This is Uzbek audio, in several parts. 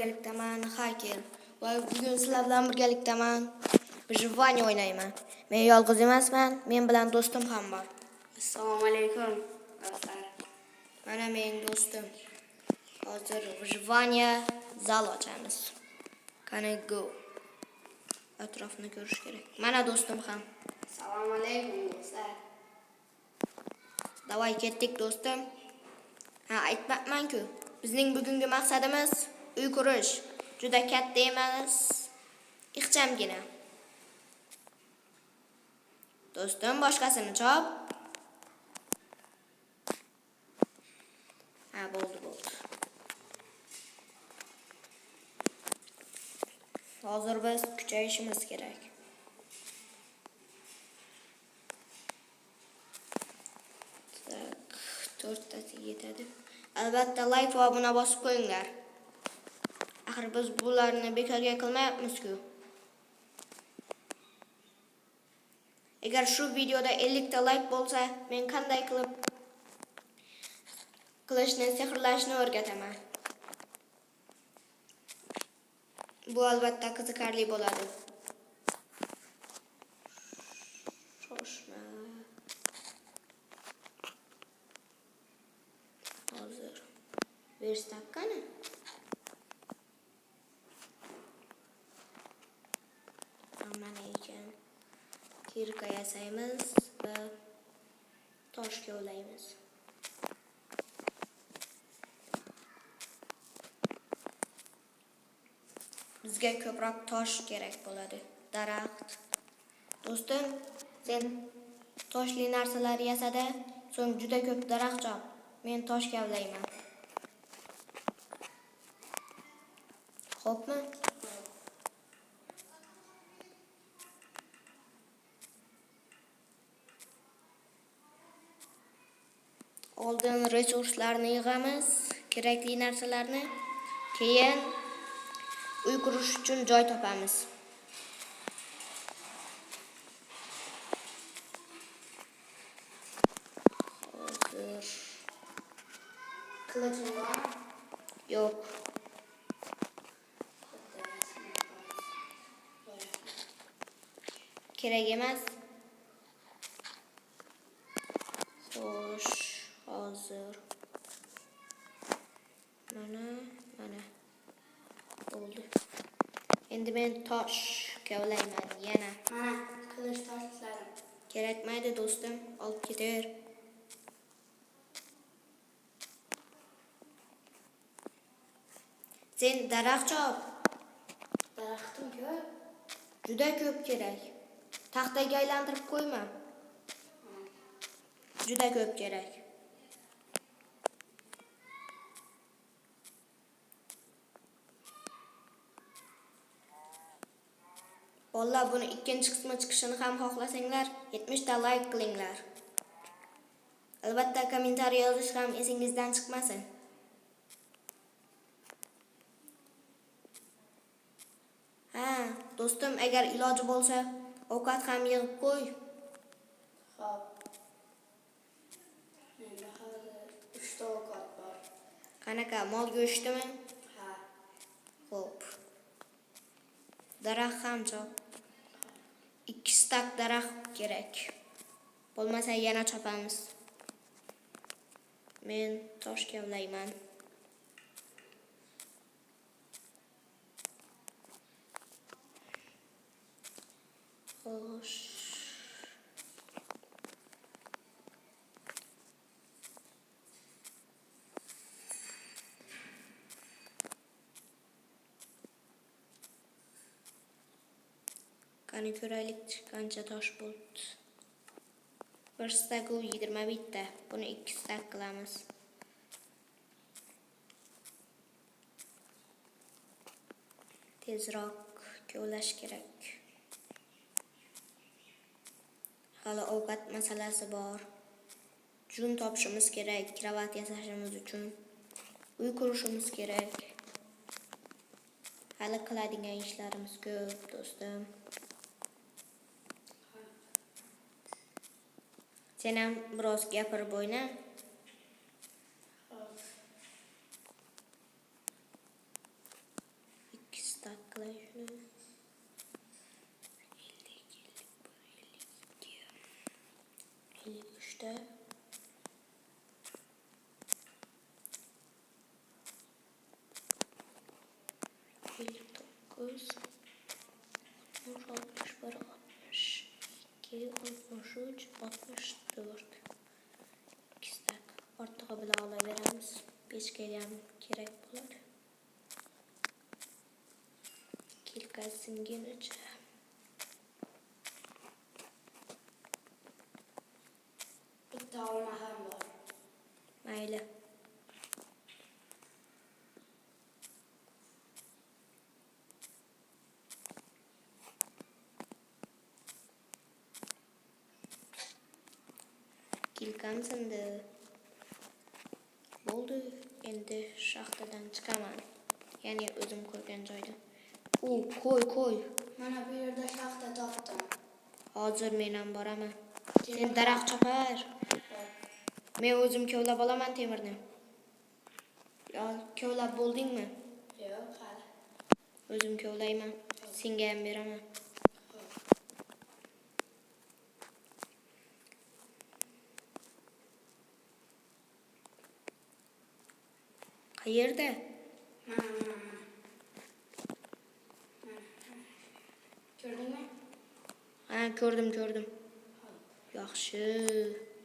birgalikdaman, Haker. Va bugun sizlar bilan birgalikdaman. Выживание o'ynayman. Men yolg'iz emasman, men bilan do'stim ham bor. Assalomu alaykum do'stlar. Mana mening do'stim. Hozir выживание zal ochamiz. Qani go. Atrofni ko'rish kerak. Mana do'stim ham. Assalomu alaykum do'stlar. Davay ketdik do'stim. Ha, aytmabman-ku. Bizning bugungi maqsadimiz uy qurish. Juda katta emas, ixchamgina. Do'stim boshqasini chop. Ha, bo'ldi. Hozir biz kuchayishimiz kerak. Tak, 4 tasi yetadi. Albatta like va obuna bosib qo'yinglar. Axir biz bularni bekorga qilmayapmiz-ku. Agar shu videoda 50 ta like bo'lsa, men qanday qilishni, sehrlashni o'rgataman. Bu albatta qiziqarli bo'ladi. Shoshma. Hozir verstakkani. Mana ekan. Kirka yasaymiz va tosh kovlaymiz. Bizga ko'proq tosh kerak bo'ladi. Daraxt. Do'stim, sen toshli narsalar yasada, so'ng juda ko'p daraxt chop. Men tosh kavlayman. Xo'pmi? Oldin resurslarni yig'amiz, kerakli narsalarni, keyin uy qurish uchun joy topamiz. Hozir Qilichin bor? yo'q. Kerak emas. Xo'sh, hozir mana bo'ldi. Endi men tosh kavlayman yana. Mana qilich toshlarim. Kerakmaydi do'stim, olib ketaver. Sen daraxt chop. Daraxtim ko'p. Juda ko'p kerak. Taxtaga aylantirib qo'yma. Juda ko'p kerak. Bolalar, buni ikkinchi qismi chiqishini ham xohlasanglar, 70 ta like qilinglar. Albatta kommentariy yozish ham esingizdan chiqmasin. Ha, do'stim, agar iloji bo'lsa, ovqat ham yig'ib qo'y. Xo'p. Menda hozir 3 ta ovqat bor. Qanaqa, mol go'shtimi? Ha. Xo'p. Daraxt ham chop. 2 stak daraxt kerak. Bo'lmasa yana chopamiz. Men tosh kavlayman. Xo'sh. Qani ko'raylik qancha tosh bo'ldi. 1 stak 21 ta. Buni 2 stak qilamiz. Tezroq kovlash kerak. Hali ovqat masalasi bor. Jun topishimiz kerak, kravat yasashimiz uchun. Uy qurishimiz kerak. Hali qiladigan ishlarimiz ko'p, do'stim. Sen ham biroz gapirib o'yna. qilay shuni. 53 ta. Dokuz, 61, 62, 63, 64. İkistak. Ortaga bilan olaveramiz. 5 ga ham kerak bo'ladi. Kilka singunicha. Bitta olma ham bor. Mayli. Kilkam sindi. Bo'ldi. Endi shaxtadan chiqaman. Ya'ni o'zim ko'rgan joyda. Qo'y. Mana bu yerda shaxta topdim. Hozir men ham boraman. Sen daraxt chopar. Men o'zim kovlab olaman temirni. Yo, kovlab bo'ldingmi? Yo'q, hali. O'zim kovlayman. Senga ham beraman. Qayerda? Ko'rdingmi? Ha, ko'rdim. Yaxshi,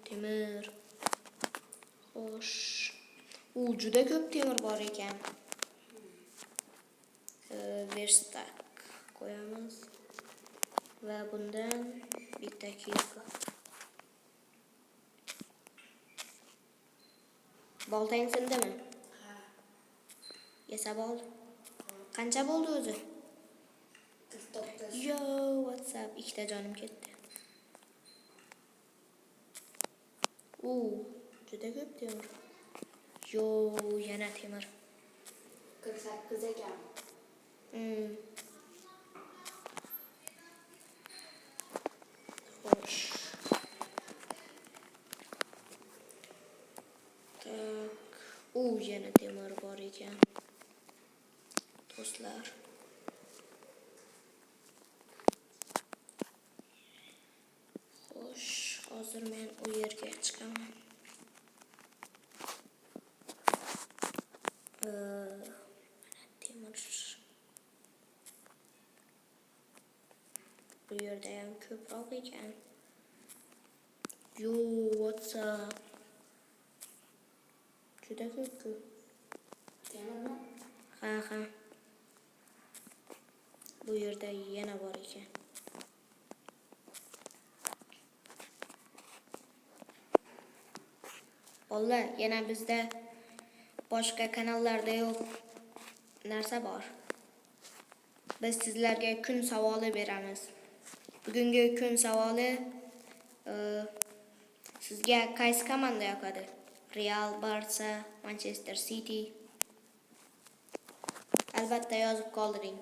temir. Xo'sh. Juda ko'p temir bor ekan. Verstak qo'yamiz. Va bundan bitta kilka. Boltang sindimi? Ha. Yasab ol. Qancha bo'ldi o'zi? 49. Yo, WhatsApp ikkita jonim ketdi. Juda ko'p temir. Yo, yana temir. 48 ekan. Xo'sh. Tak. Yana temir bor ekan. Do'stlar. Xo'sh, hozir men u yerga chiqaman. Temir. Bu yerda ham ko'proq ekan. Yo, WhatsApp. Juda ko'p-ku. Temirmi? Ha. Bu yerda yana bor ekan. Bolalar, yana bizda boshqa kanallarda yo'q narsa bor. Biz sizlarga kun savoli beramiz. Bugungi kun savoli sizga qaysi komanda yoqadi? Real, Barça, Manchester City. Albatta yozib qoldiring.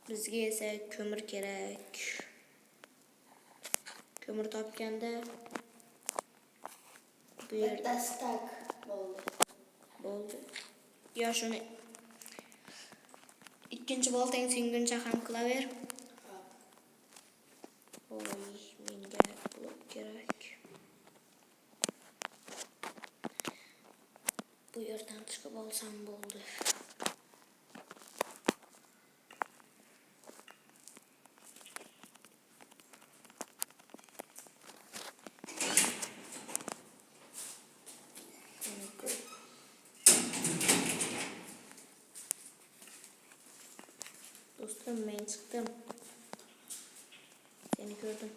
Bizga esa ko'mir kerak. Ko'mir topganda bu yerda Bitta stak bo'ldi. Yo, shuni ikkinchi boltang singuncha ham qilaver. Menga blok kerak. Bu yerdan chiqib olsam bo'ldi. Do'stim, men chiqdim. Seni ko'rdim.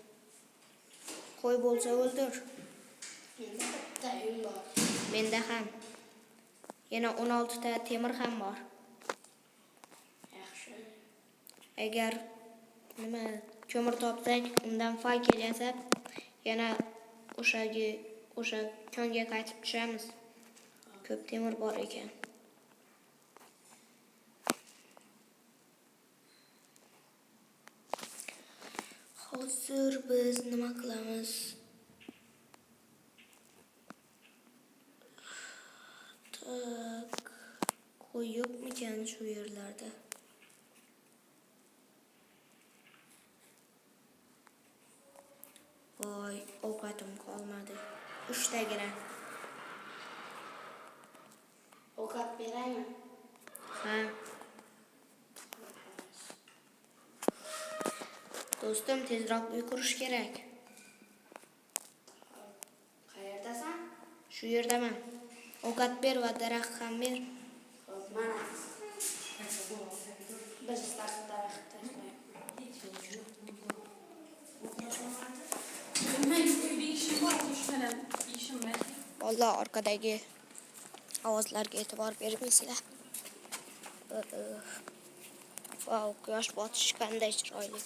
Qo'y bo'lsa o'ldir. Menda bitta uy bor. Menda ham. Yana 16 ta temir ham bor. Yaxshi. Agar ko'mir topsak, undan fay kelyasab, yana o'sha konga qaytib tushamiz. Ko'p temir bor ekan. Hozir biz nima qilamiz? Tak, qo'y yo'qmikan? ekan shu yerlarda. Voy, ovqatim qolmadi. 3 tagina. Ovqat beraymi? Ha. Do'stim, tezroq uy qurish kerak. Qayerdasan? Shu yerdaman. Ovqat ber va daraxt ham ber. Xo'p, mana. Bir daraxt tashlayman. Vallahi orqadagi ovozlarga e'tibor bermaysizlar. Vau, quyosh botishi qanday chiroyli.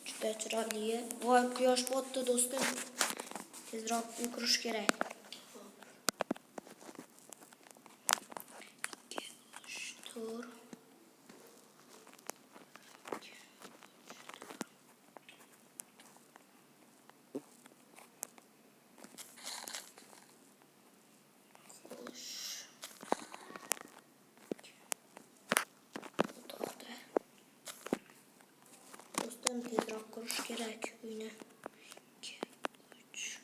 Juda chiroyli. Voy, quyosh botdi do'stim. Tezroq uy qurish kerak. 2, 3, 4. Do'stim, tezroq qurish kerak uyni. 2, 3.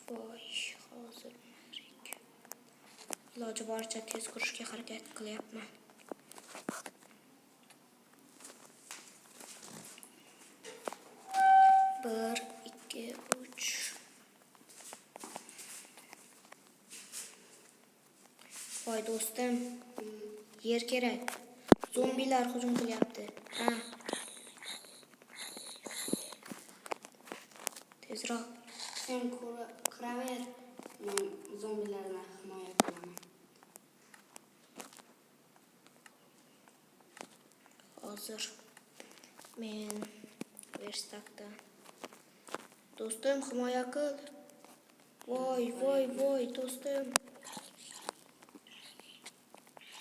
Voy, hozir iloji boricha tez qurishga harakat qilyapman. 1, 2, 3. Voy do'stim, yer kerak. Zombilar hujum qilyapti. Ha. Tezroq. Sen quraver. Men zombilardan himoya qilaman. Hozir men verstakda. Do'stim, himoya qil. Voy, do'stim.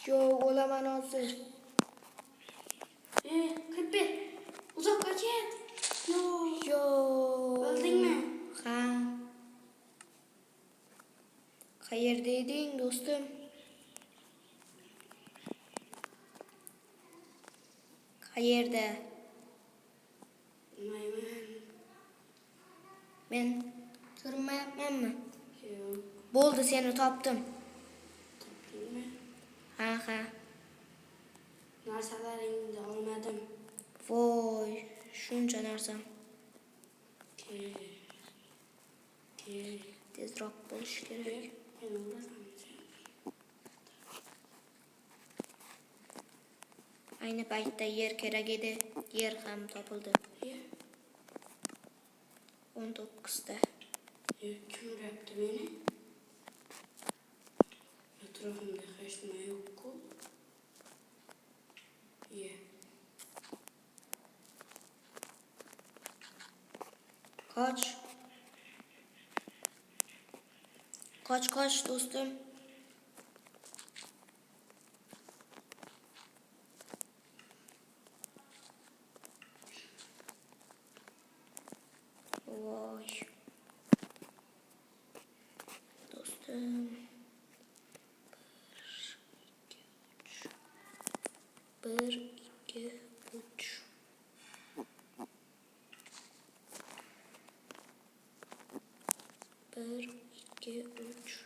Yo, o'laman hozir. Qipir. Uzoqqa ket. Yo. O'ldingmi? Ha. Qayerda eding, do'stim? Qayerda? Bilmayman. Men ko'rinmayapmanmi? Yo'q. Bo'ldi, seni topdim. Topdingmi? Ha. Narsalaringni olmadim. Voy, shuncha narsam. Kel. Tezroq bo'lish kerak. Men o'laman. Ayni paytda yer kerak edi. Yer ham topildi. 19 ta. Kim uryapti meni? Atrofimda hech nima yo'q-ku. Qoch do'stim. Voy. Do'stim. 1, 2, 3. 1, 2, 3.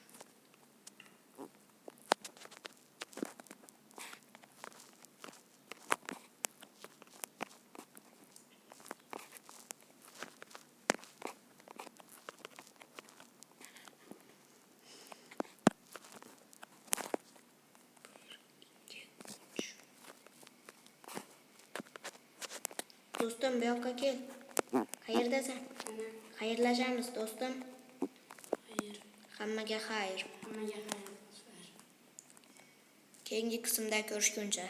Do'stim, bu yoqqa kel. Qayerdasan? Xayrlashamiz, do'stim. Xayr. Hammaga xayr. Hammaga xayr. Keyingi qismda ko'rishguncha.